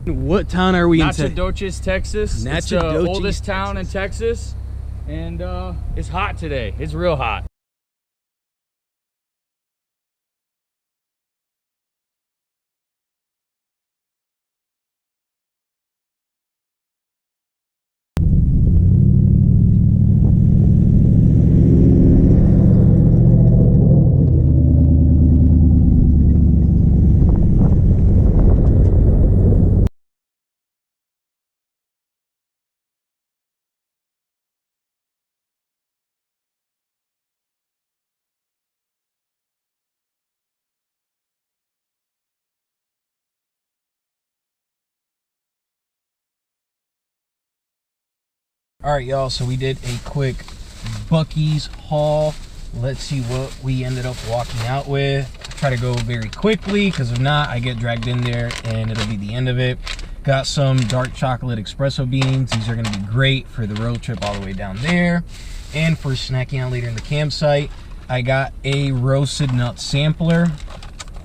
What town are we in? Nacogdoches, Texas. Nacogdoches, it's the oldest town in Texas, and it's hot today. It's real hot. All right, y'all, so we did a quick Buc-ee's haul. Let's see what we ended up walking out with. Try to go very quickly, because if not, I get dragged in there and it'll be the end of it. Got some dark chocolate espresso beans. These are going to be great for the road trip all the way down there and for snacking out later in the campsite. I got a roasted nut sampler.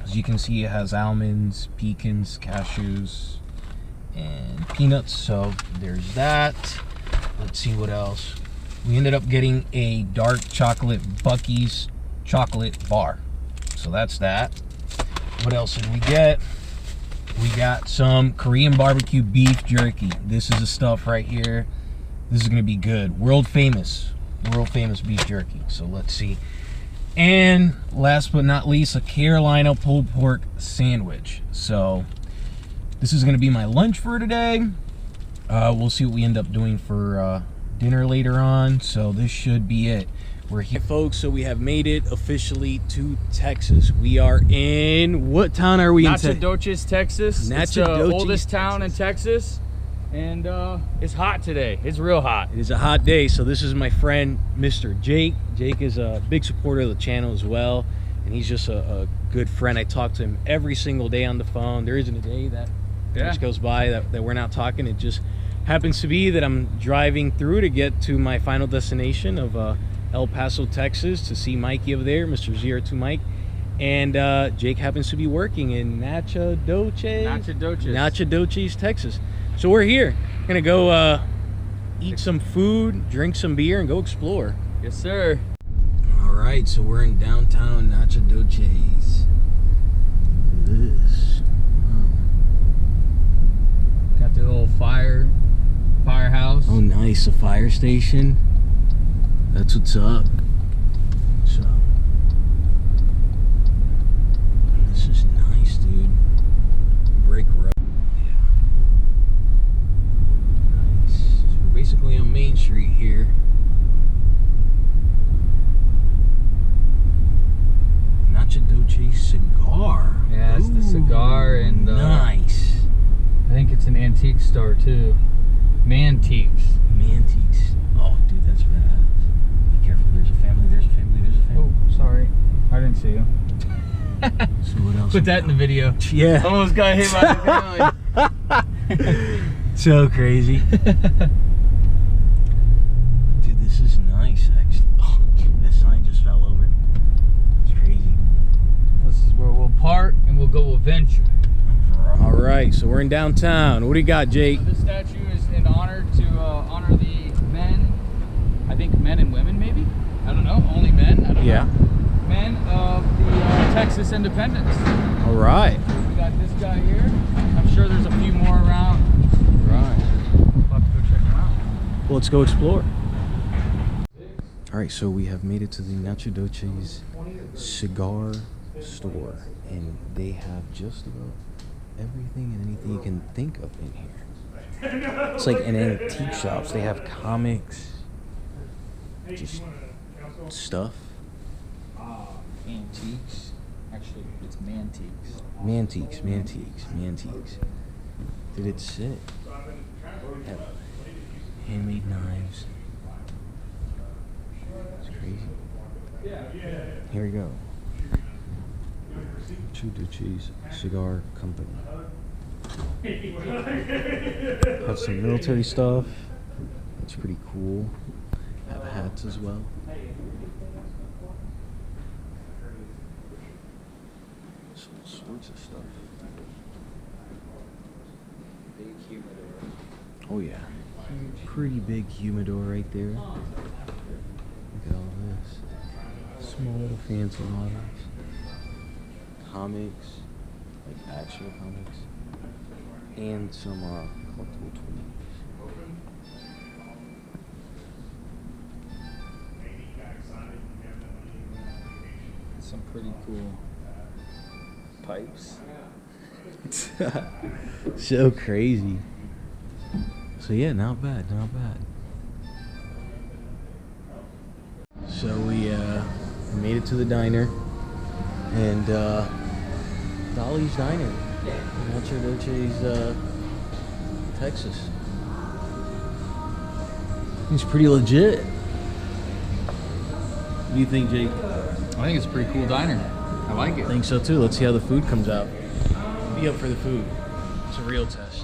As you can see, it has almonds, pecans, cashews, and peanuts, so there's that. Let's see what else. We ended up getting a dark chocolate Buc-ee's chocolate bar. So that's that. What else did we get? We got some Korean barbecue beef jerky. This is the stuff right here. This is gonna be good. World famous beef jerky. So let's see. And last but not least, a Carolina pulled pork sandwich. So this is gonna be my lunch for today. We'll see what we end up doing for dinner later on. So this should be it. We're here, folks. So we have made it officially to Texas. We are in, what town are we in? Nacogdoches, Texas. It's the oldest town in Texas, and it's hot today. It's real hot. It is a hot day. So this is my friend, Mr. Jake. Jake is a big supporter of the channel as well, and he's just a good friend. I talk to him every single day on the phone. There isn't a day that just goes by that we're not talking. It just happens to be that I'm driving through to get to my final destination of El Paso, Texas, to see Mikey over there, Mr. ZR2 Mike. And Jake happens to be working in Nacogdoches, Texas. So we're here. We're gonna go eat some food, drink some beer, and go explore. Yes, sir. All right, so we're in downtown Nacogdoches. This. Got the little firehouse. Oh, nice, a fire station. That's what's up. So, this is nice, dude. Brick road. Yeah. Nice. So we're basically on Main Street here. Nacogdoches cigar. Yeah, it's the cigar and nice. I think it's an antique store too. Mantiques. Oh, dude, that's bad. Be careful. There's a family. Oh, sorry. I didn't see you. So what else? Put that in the video. Yeah. Almost got hit by the family. So crazy. Dude, this is nice, actually. Oh, this sign just fell over. It's crazy. This is where we'll park and we'll go adventure. All right, so we're in downtown. What do you got, Jake? So this statue is in honor to honor the men. I think men and women, maybe. I don't know. Only men. I don't know. Men of the Texas independence. All right. We got this guy here. I'm sure there's a few more around. Right. We'll have to go check them out. Well, let's go explore. All right, so we have made it to the Nacogdoches cigar store, and they have just about everything and anything you can think of in here. It's like an antique shops. They have comics, just stuff. Antiques. Actually, it's mantiques. Mantiques. Dude, it's sick. Handmade knives. It's crazy. Here we go. Nacogdoches Cigar Company. Have some military stuff. That's pretty cool. Have hats as well. All sorts of stuff. Oh yeah, pretty big humidor right there. Look at all this. Small little fancy models. Comics, like actual comics. And some collectible toys. Some pretty cool pipes. So crazy. So yeah, not bad, not bad. So we made it to the diner, and Dolly's Diner, Nacogdoches, Texas. It's pretty legit. What do you think, Jake? I think it's a pretty cool diner. I like it. I think so too. Let's see how the food comes out. Be up for the food. It's a real test.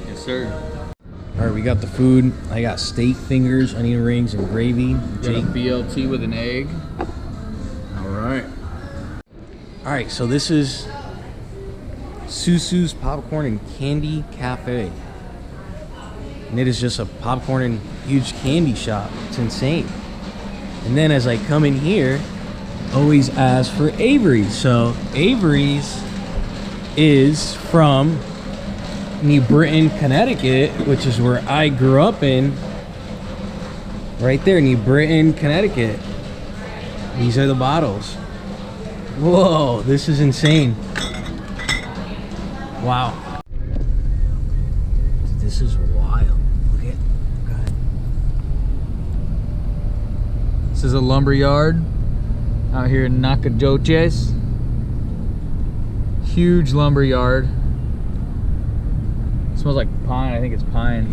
Yes, sir. All right, we got the food. I got steak fingers, onion rings, and gravy. Jake, BLT with an egg. All right. All right, so this is Susu's Popcorn and Candy Cafe. And it is just a popcorn and huge candy shop. It's insane. And then as I come in here, always ask for Avery's. So Avery's is from New Britain, Connecticut, which is where I grew up in. Right there, New Britain, Connecticut. These are the bottles. Whoa, this is insane. Wow. This is wild. Look at God. This is a lumber yard out here in Nacogdoches. Huge lumber yard. It smells like pine. I think it's pine.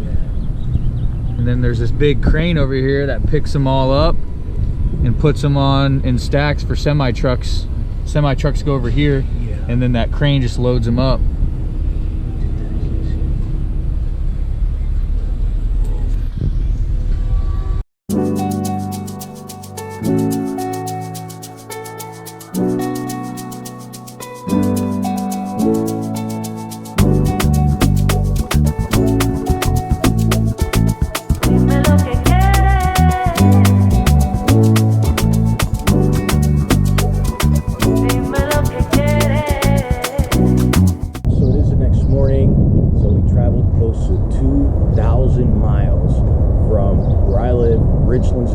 And then there's this big crane over here that picks them all up and puts them on in stacks for semi trucks. Semi trucks go over here, and then that crane just loads them up.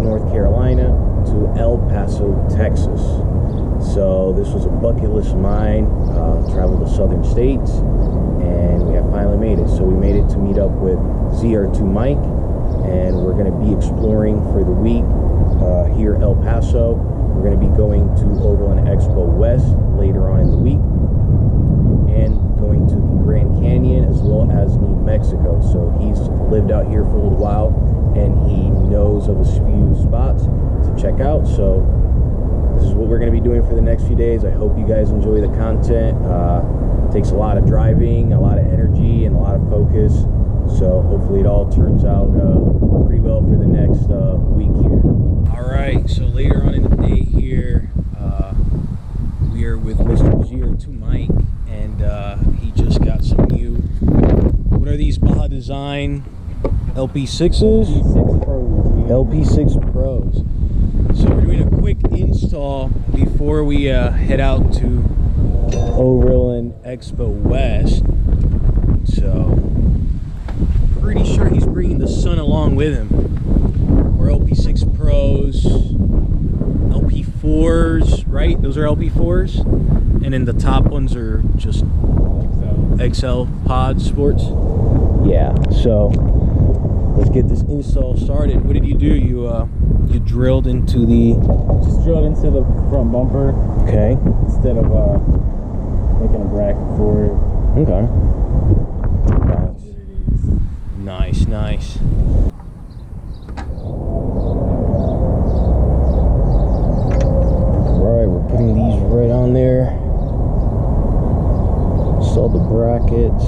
North Carolina to El Paso, Texas. So this was a bucket list of mine. Traveled the southern states, and we have finally made it. So we made it to meet up with ZR2 Mike, and we're going to be exploring for the week here El Paso. We're going to be going to Overland Expo West later on in the week, and going to the Grand Canyon as well as New Mexico. So he's lived out here for a little while, and he knows of a few spots to check out. So this is what we're going to be doing for the next few days. I hope you guys enjoy the content. It takes a lot of driving, a lot of energy, and a lot of focus. So hopefully it all turns out pretty well for the next week here. All right, so later on in the day here, we are with Mr. ZR2 Mike, and he just got some new, what are these, Baja Design LP6s? LP6 Pros. So we're doing a quick install before we head out to Overland Expo West. So pretty sure he's bringing the son along with him. We're LP6 Pros, LP4s, right? Those are LP4s, and then the top ones are just XL Pod Sports. Yeah. So let's get this install started. What did you do? You drilled into the... Just drilled into the front bumper. Okay. Instead of making a bracket for it. Okay. Nice, nice. Alright, we're putting these right on there. Install the brackets.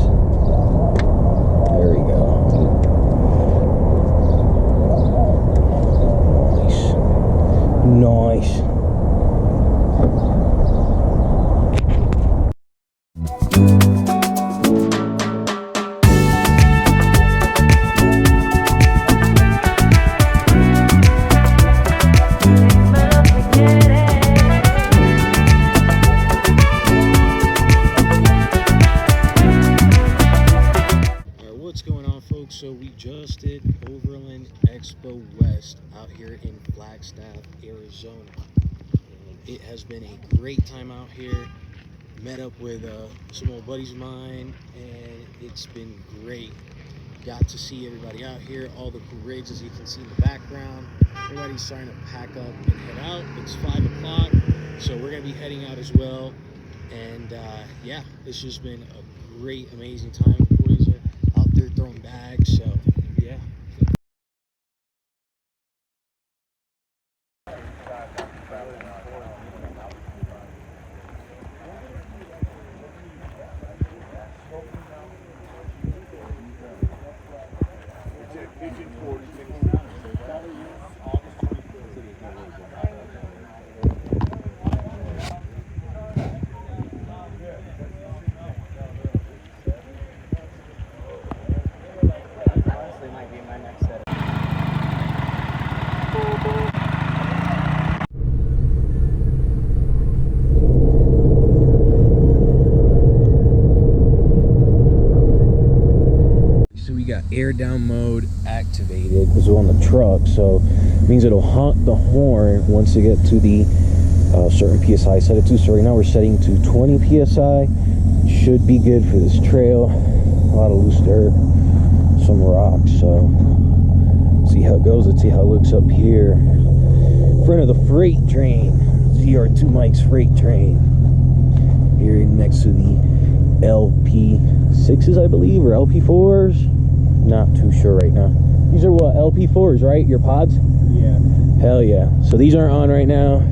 There we go. Nice. here in Flagstaff, Arizona. And it has been a great time out here. Met up with some old buddies of mine, and it's been great. Got to see everybody out here, all the cool rigs as you can see in the background. Everybody's starting to pack up and head out. It's 5 o'clock, so we're gonna be heading out as well. And yeah, it's just been a great, amazing time. The boys are out there throwing bags, so yeah. Air down mode activated. This is on the truck, so it means it'll honk the horn once it gets to the certain PSI set it to. So right now we're setting to 20 PSI. Should be good for this trail. A lot of loose dirt, some rocks, so see how it goes. Let's see how it looks up here in front of the freight train, ZR2 Mike's freight train, here next to the LP6s, I believe, or LP4s. Not too sure right now. These are what, LP4s, right? Your pods? Yeah. Hell yeah. So these aren't on right now.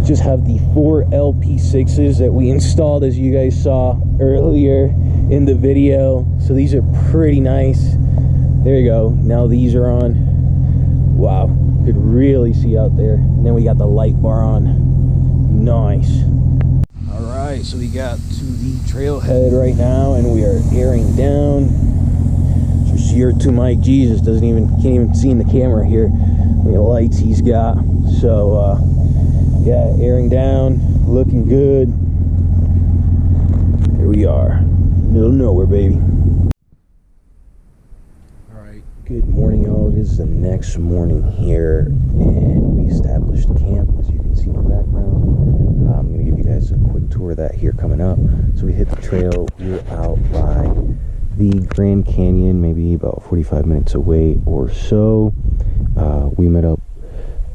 Just have the 4 LP6s that we installed, as you guys saw earlier in the video. So these are pretty nice. There you go. Now these are on. Wow. Could really see out there. And then we got the light bar on. Nice. All right. So we got to the trailhead right now, and we are airing down. ZR2 Mike, Jesus, can't even see in the camera here. Look at the lights he's got. So yeah, airing down, looking good. Here we are, middle of nowhere, baby. All right, good morning, y'all. It is the next morning here, and we established camp, as you can see in the background. I'm gonna give you guys a quick tour of that here coming up. So we hit the trail. We're out by the Grand Canyon, maybe about 45 minutes away or so. We met up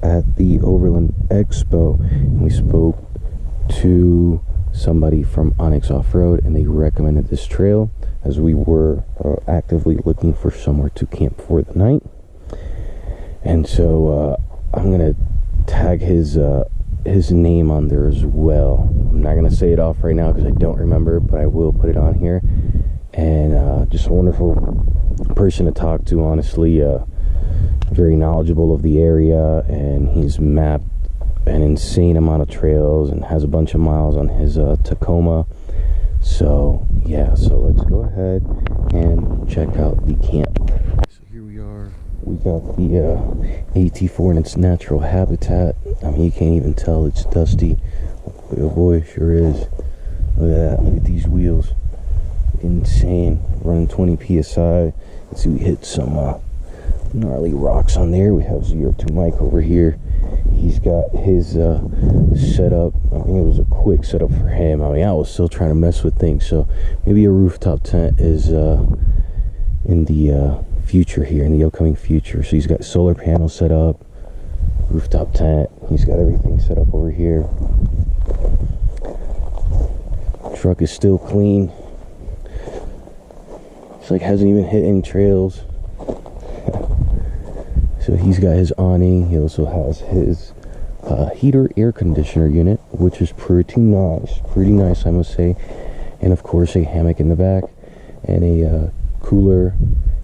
at the Overland Expo, and we spoke to somebody from Onyx Off-Road, and they recommended this trail as we were actively looking for somewhere to camp for the night. And so I'm gonna tag his name on there as well. I'm not gonna say it off right now because I don't remember, but I will put it on here. And just a wonderful person to talk to, honestly. Very knowledgeable of the area, and he's mapped an insane amount of trails and has a bunch of miles on his Tacoma. So yeah, so let's go ahead and check out the camp. So here we are. We got the AT4 in its natural habitat. I mean, you can't even tell it's dusty. Oh boy, it sure is. Look at that. Look at these wheels. Insane. Running 20 PSI. Let's see, we hit some gnarly rocks on there. We have ZR2 Mike over here. He's got his setup. I mean, it was a quick setup for him. I mean, I was still trying to mess with things, so maybe a rooftop tent is in the future here, in the upcoming future. So he's got solar panels set up, rooftop tent. He's got everything set up over here. Truck is still clean. It's like hasn't even hit any trails. So he's got his awning. He also has his heater air conditioner unit, which is pretty nice, I must say. And of course a hammock in the back, and a cooler,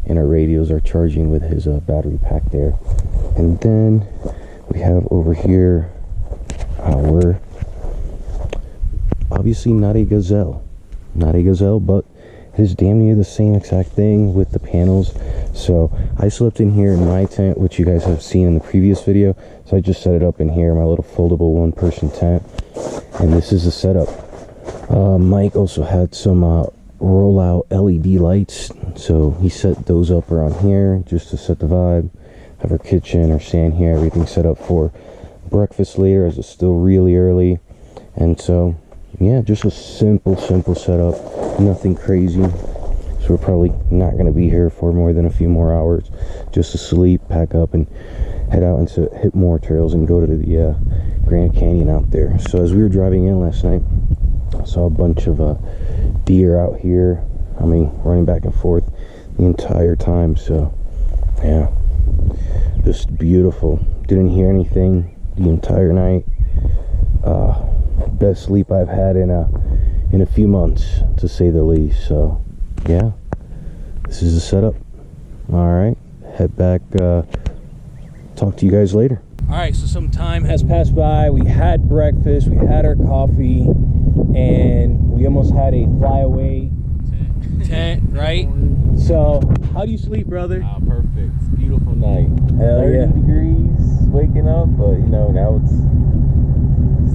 and our radios are charging with his battery pack there. And then we have over here our, obviously not a Gazelle, but it is damn near the same exact thing with the panels. So I slept in here in my tent, which you guys have seen in the previous video. So I just set it up in here, my little foldable one-person tent, and this is the setup. Mike also had some rollout LED lights, so he set those up around here just to set the vibe. have our kitchen, our stand here, everything set up for breakfast later, as it's still really early. And so yeah, just a simple setup, nothing crazy. So we're probably not going to be here for more than a few more hours, just to sleep, pack up, and head out and hit more trails and go to the Grand Canyon out there. So as we were driving in last night, I saw a bunch of deer out here. I mean, running back and forth the entire time. So yeah, just beautiful. Didn't hear anything the entire night. Best sleep I've had in a few months, to say the least. So yeah, this is the setup. All right, head back, talk to you guys later. All right, so some time has passed by. We had breakfast, we had our coffee, and we almost had a flyaway tent, right? So how do you sleep, brother? Perfect. It's a beautiful night. Hell 30 yeah. degrees waking up, but you know, now it's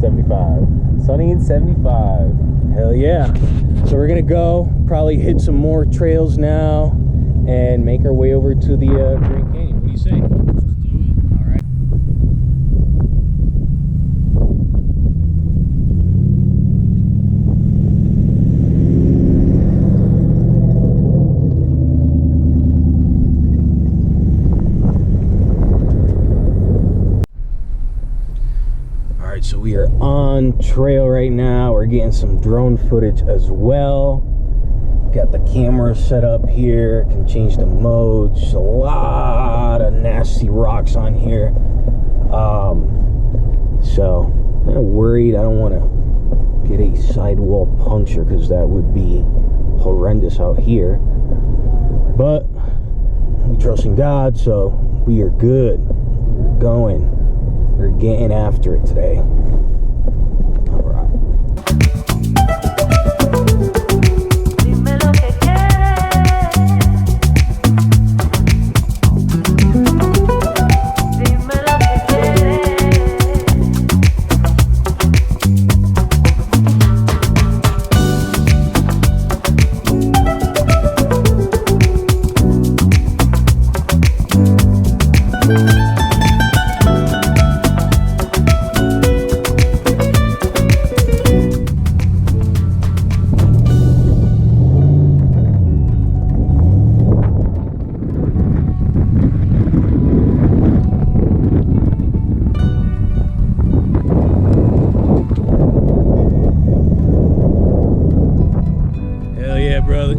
75. Sunny and 75. Hell yeah. So we're gonna go probably hit some more trails now and make our way over to the Grand Canyon. What do you say? Let's do it. All right. So we are on trail right now. We're getting some drone footage as well. Got the camera set up here. Can change the modes. Just a lot of nasty rocks on here. So I'm kind of worried I don't want to get a sidewall puncture, because that would be horrendous out here. But we trust in God, so we are good. We're going. We're getting after it today. All right. Brother.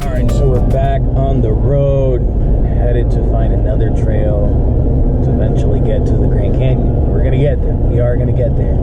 Alright, so we're back on the road, headed to find another trail to eventually get to the Grand Canyon. We're gonna get there. We are gonna get there.